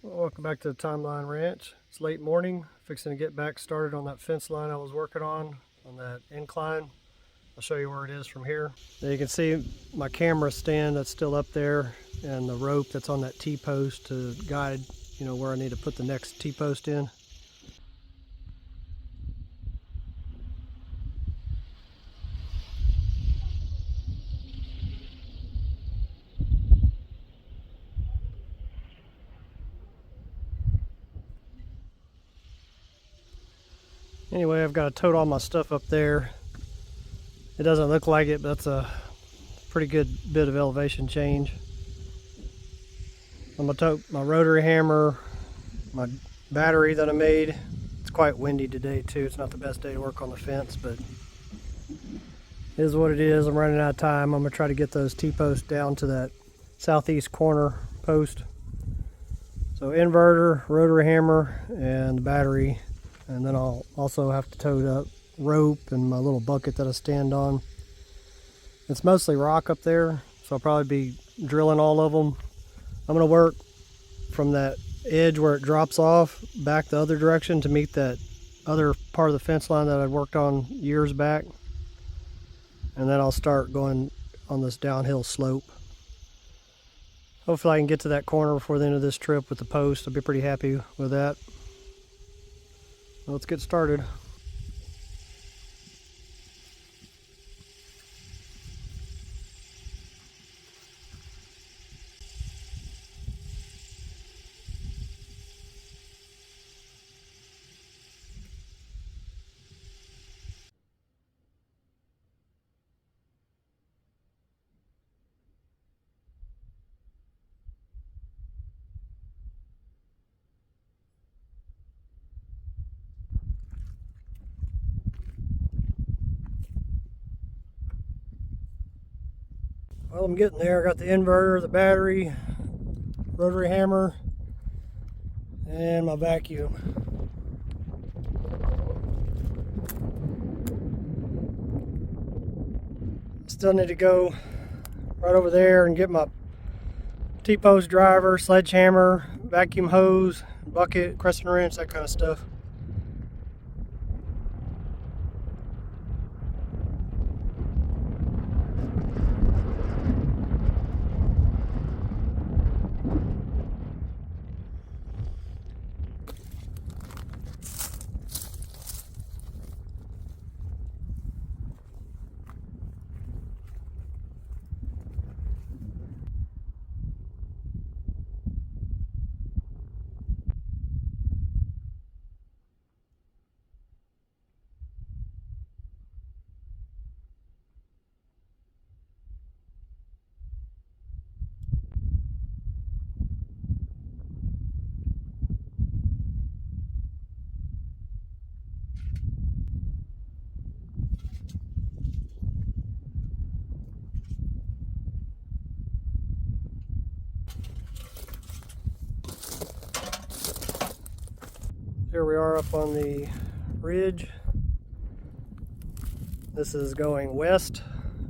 Welcome back to the Timeline Ranch. It's late morning, fixing to get back started on that fence line I was working on that incline. I'll show you where it is from here. Now you can see my camera stand that's still up there and the rope that's on that T-post to guide, where I need to put the next T-post in. Anyway, I've got to tote all my stuff up there. It doesn't look like it, but that's a pretty good bit of elevation change. I'm going to tote my rotary hammer, my battery that I made. It's quite windy today too. It's not the best day to work on the fence, but it is what it is. I'm running out of time. I'm going to try to get those T-posts down to that southeast corner post. So inverter, rotary hammer, and the battery. And then I'll also have to tote up rope and my little bucket that I stand on. It's mostly rock up there, so I'll probably be drilling all of them. I'm going to work from that edge where it drops off back the other direction to meet that other part of the fence line that I'd worked on years back. And then I'll start going on this downhill slope. Hopefully I can get to that corner before the end of this trip with the post. I'll be pretty happy with that. Let's get started. Well, I'm getting there. I got the inverter, the battery, rotary hammer, and my vacuum. Still need to go right over there and get my T-post driver, sledgehammer, vacuum hose, bucket, crescent wrench, that kind of stuff. Here we are up on the ridge. This is going west.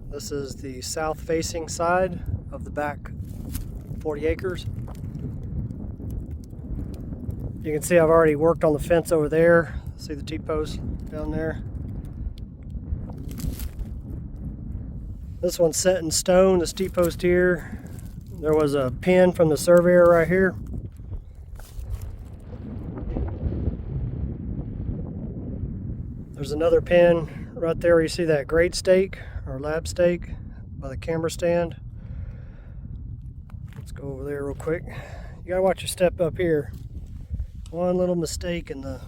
This is the south facing side of the back 40 acres. You can see I've already worked on the fence over there. See the T-post down there? This one's set in stone, this T-post here. There was a pin from the surveyor right here. There's another pin right there where you see that grade stake or lab stake by the camera stand. Let's go over there real quick. You gotta watch your step up here. One little mistake and the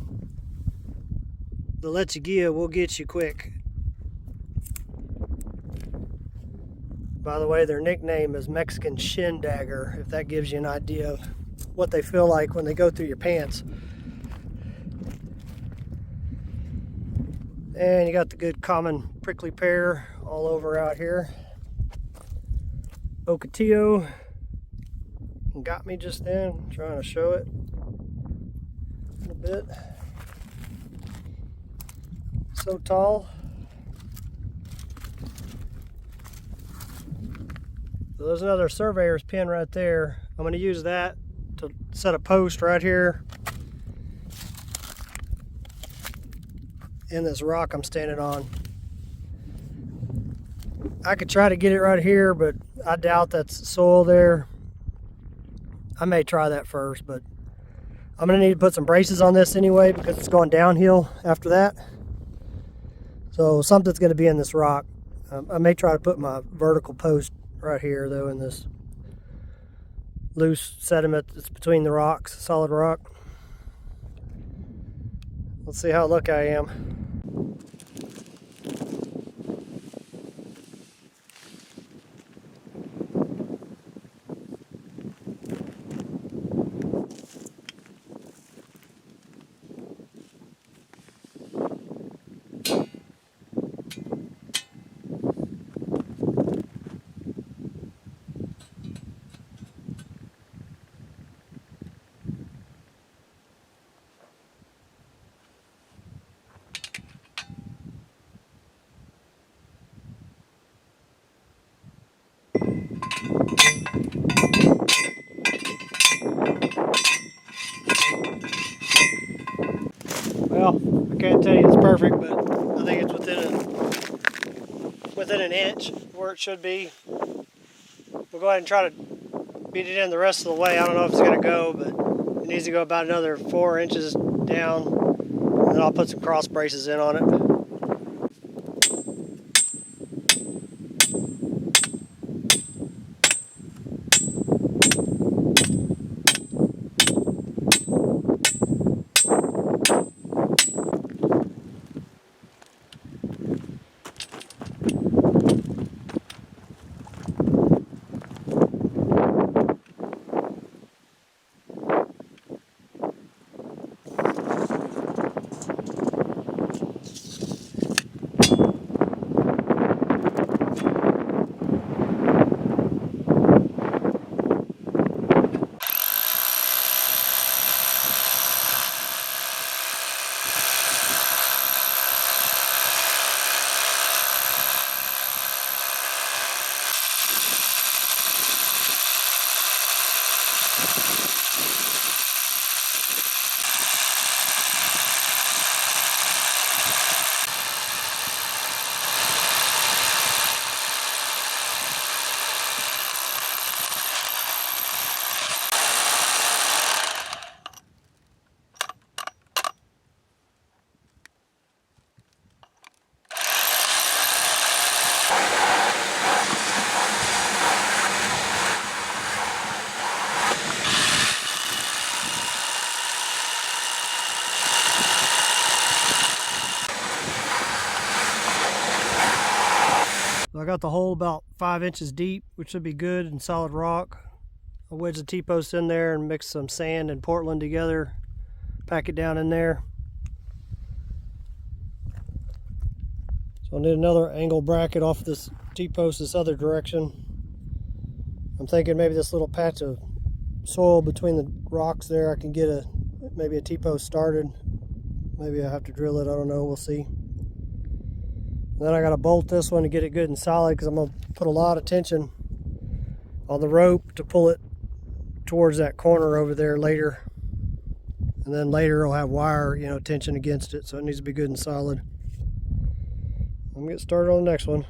lechuguilla will get you quick. By the way, their nickname is Mexican Shin Dagger, if that gives you an idea of what they feel like when they go through your pants. And you got the good common prickly pear all over out here. Ocotillo got me just then. I'm trying to show it a little bit. So tall. So there's another surveyor's pin right there. I'm going to use that to set a post right here in this rock I'm standing on. I could try to get it right here, but I doubt that's soil there. I may try that first, but I'm gonna need to put some braces on this anyway because it's going downhill after that. So something's gonna be in this rock. I may try to put my vertical post right here though in this loose sediment that's between the rocks, solid rock. Let's see how lucky I am. Well, I can't tell you it's perfect, but I think it's within an inch where it should be. We'll go ahead and try to beat it in the rest of the way. I don't know if it's going to go, but it needs to go about another 4 inches down, and then I'll put some cross braces in on it. So I got the hole about 5 inches deep, which should be good and solid rock. I wedged the T-post in there and mixed some sand and Portland together, pack it down in there. So I'll need another angle bracket off this T-post this other direction. I'm thinking maybe this little patch of soil between the rocks there, I can get maybe a T-post started. Maybe I have to drill it, I don't know, we'll see. Then I got to bolt this one to get it good and solid because I'm going to put a lot of tension on the rope to pull it towards that corner over there later. And then later I'll have wire, tension against it, so it needs to be good and solid. I'm going to get started on the next one.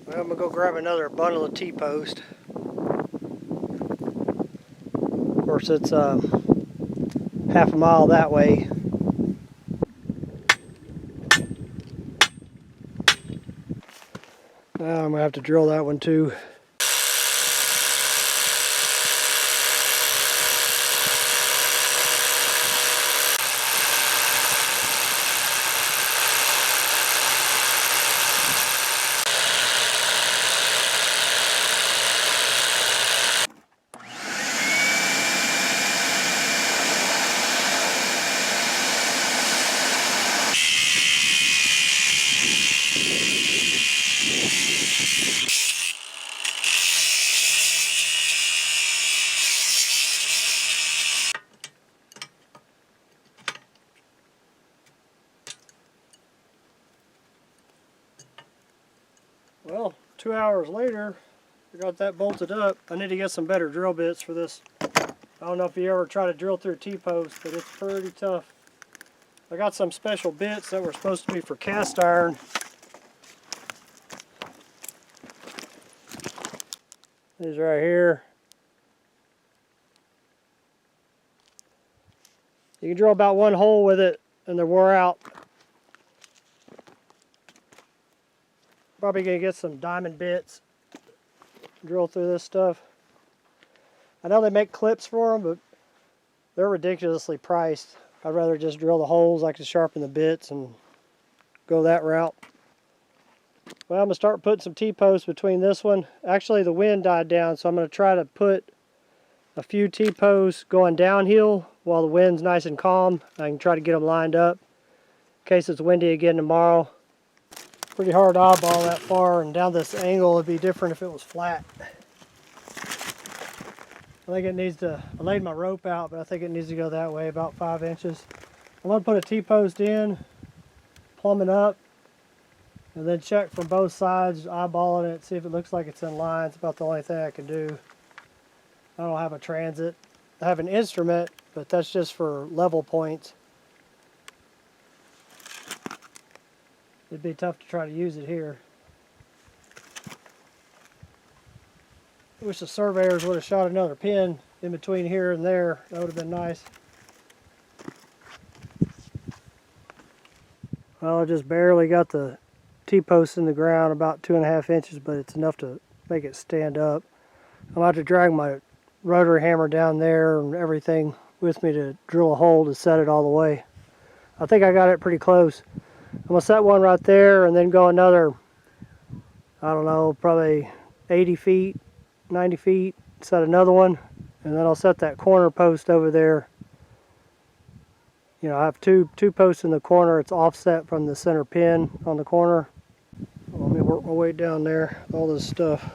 Well, I'm going to go grab another bundle of T-post. Of course, it's half a mile that way. Now I'm going to have to drill that one too. 2 hours later, I got that bolted up. I need to get some better drill bits for this. I don't know if you ever try to drill through a T-post, but it's pretty tough. I got some special bits that were supposed to be for cast iron. These right here. You can drill about one hole with it and they're wore out. Probably gonna get some diamond bits. Drill through this stuff. I know they make clips for them, but they're ridiculously priced. I'd rather just drill the holes. I can sharpen the bits and go that route. Well, I'm going to start putting some T-posts between this one. Actually, the wind died down, so I'm going to try to put a few T-posts going downhill while the wind's nice and calm. I can try to get them lined up in case it's windy again tomorrow. Pretty hard to eyeball that far, and down this angle it'd be different if it was flat. I think it needs to, I laid my rope out, but I think it needs to go that way, about 5 inches. I'm going to put a T-post in, plumb it up, and then check from both sides, eyeballing it, see if it looks like it's in line. It's about the only thing I can do. I don't have a transit. I have an instrument, but that's just for level points. It'd be tough to try to use it here. I wish the surveyors would have shot another pin in between here and there. That would have been nice. Well, I just barely got the T-post in the ground, about 2.5 inches, but it's enough to make it stand up. I'm about to drag my rotary hammer down there and everything with me to drill a hole to set it all the way. I think I got it pretty close. I'm going to set one right there and then go another, I don't know, probably 80 feet, 90 feet, set another one, and then I'll set that corner post over there. You know, I have two posts in the corner. It's offset from the center pin on the corner. Let me work my way down there, all this stuff.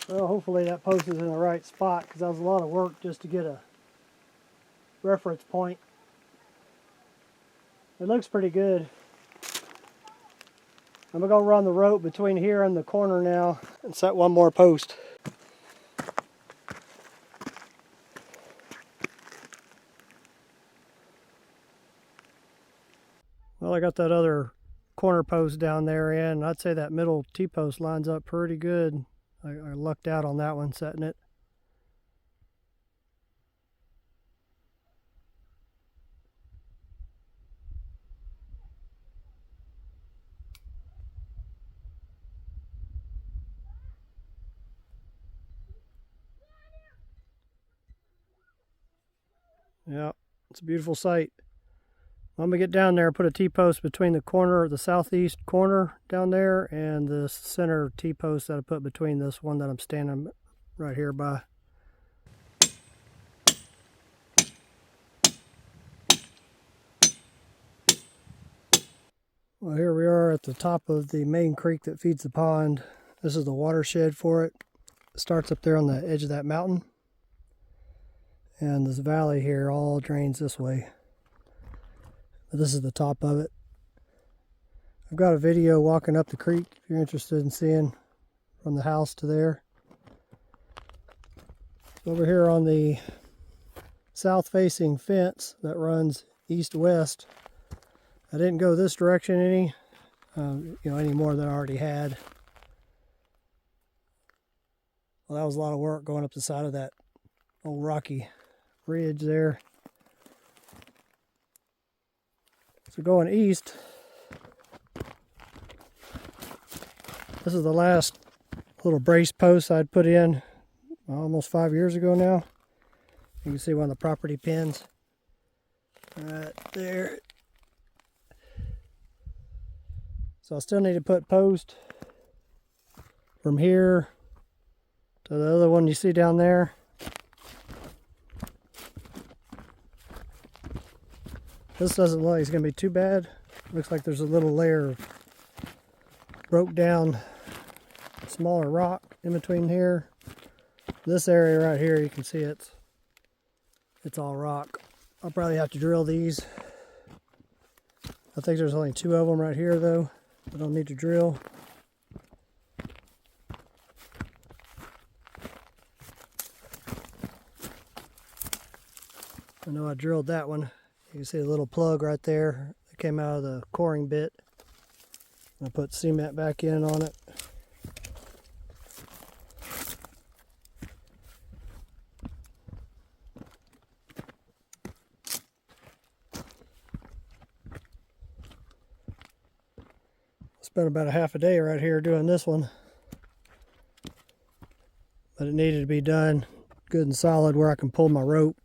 Well, hopefully that post is in the right spot, because that was a lot of work just to get a reference point. It looks pretty good. I'm going to run the rope between here and the corner now and set one more post. Well, I got that other corner post down there in. I'd say that middle T-post lines up pretty good. I lucked out on that one setting it. Yeah, it's a beautiful sight. I'm gonna get down there and put a T-post between the corner, the southeast corner down there, and the center T-post that I put between this one that I'm standing right here by. Well, here we are at the top of the main creek that feeds the pond. This is the watershed for it. It starts up there on the edge of that mountain. And this valley here all drains this way. But this is the top of it. I've got a video walking up the creek if you're interested in seeing from the house to there. Over here on the south-facing fence that runs east-west, I didn't go this direction any more than I already had. Well, that was a lot of work going up the side of that old rocky ridge there. So going east, this is the last little brace post I'd put in almost 5 years ago now. You can see one of the property pins right there. So I still need to put post from here to the other one you see down there. This doesn't look like it's going to be too bad. Looks like there's a little layer of broke down smaller rock in between here. This area right here, you can see it's all rock. I'll probably have to drill these. I think there's only 2 of them right here though. I don't need to drill. I know I drilled that one. You can see a little plug right there that came out of the coring bit. I put cement back in on it. Spent about a half a day right here doing this one, but it needed to be done good and solid where I can pull my rope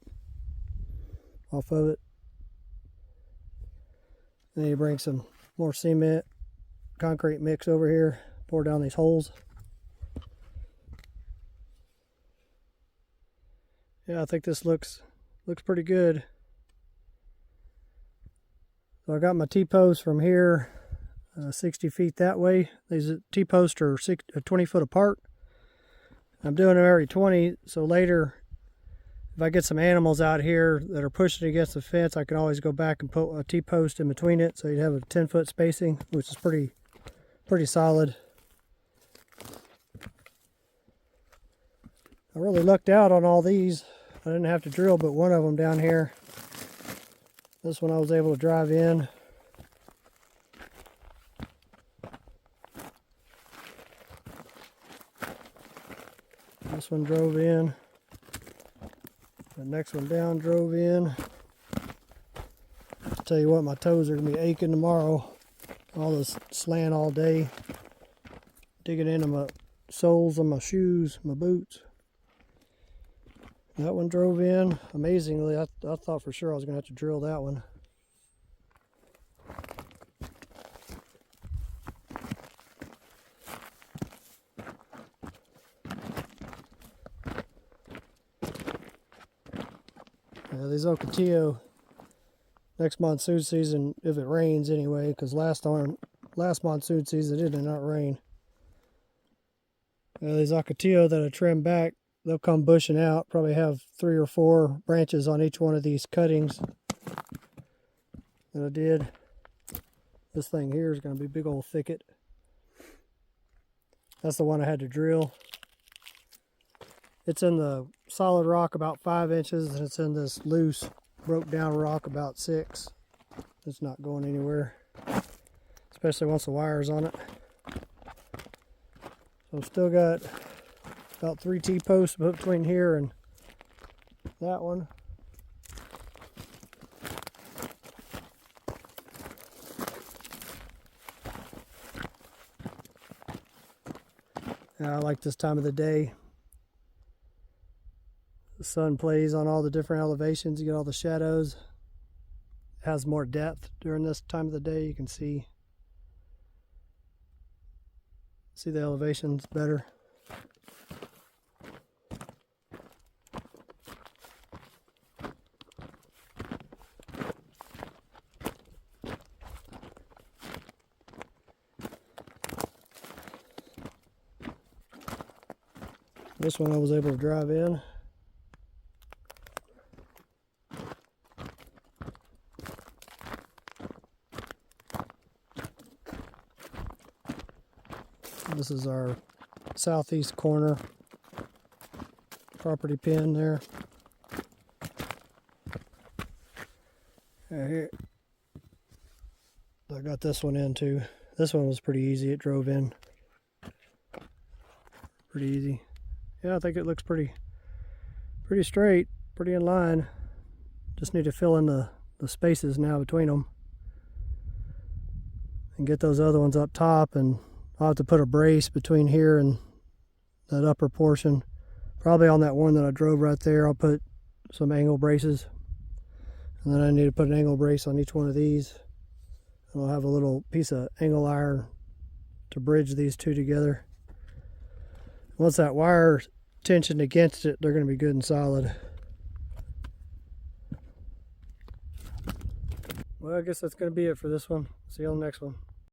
off of it. Then you bring some more cement, concrete mix over here, pour down these holes. Yeah, I think this looks pretty good. So I got my T-posts from here 60 feet that way. These T-posts are 20 foot apart. I'm doing them every 20, so later if I get some animals out here that are pushing against the fence, I can always go back and put a T-post in between it, so you'd have a 10-foot spacing, which is pretty solid. I really lucked out on all these. I didn't have to drill but one of them down here. This one I was able to drive in. This one drove in. The next one down drove in. I'll tell you what, my toes are going to be aching tomorrow. All this slant all day. Digging into my soles of my shoes, my boots. That one drove in. Amazingly, I thought for sure I was going to have to drill that one. These Ocotillo, next monsoon season, if it rains anyway, because last monsoon season it did not rain. These Ocotillo that I trimmed back, they'll come bushing out, probably have 3 or 4 branches on each one of these cuttings that I did. This thing here is going to be a big old thicket. That's the one I had to drill. It's in the solid rock about 5 inches, and it's in this loose, broke down rock about 6. It's not going anywhere, especially once the wire's on it. So I've still got about 3 T-posts between here and that one. I like this time of the day. The sun plays on all the different elevations. You get all the shadows. It has more depth during this time of the day. You can see the elevations better. This one I was able to drive in. This is our southeast corner property pin there. Here, I got this one in too. This one was pretty easy. It drove in pretty easy. yeah, I think it looks pretty straight, pretty in line. Just need to fill in the spaces now between them and get those other ones up top, and I'll have to put a brace between here and that upper portion. Probably on that one that I drove right there, I'll put some angle braces, and then I need to put an angle brace on each one of these, and I'll have a little piece of angle iron to bridge these two together. Once that wire tensioned against it, they're going to be good and solid. Well, I guess that's going to be it for this one. See you on the next one.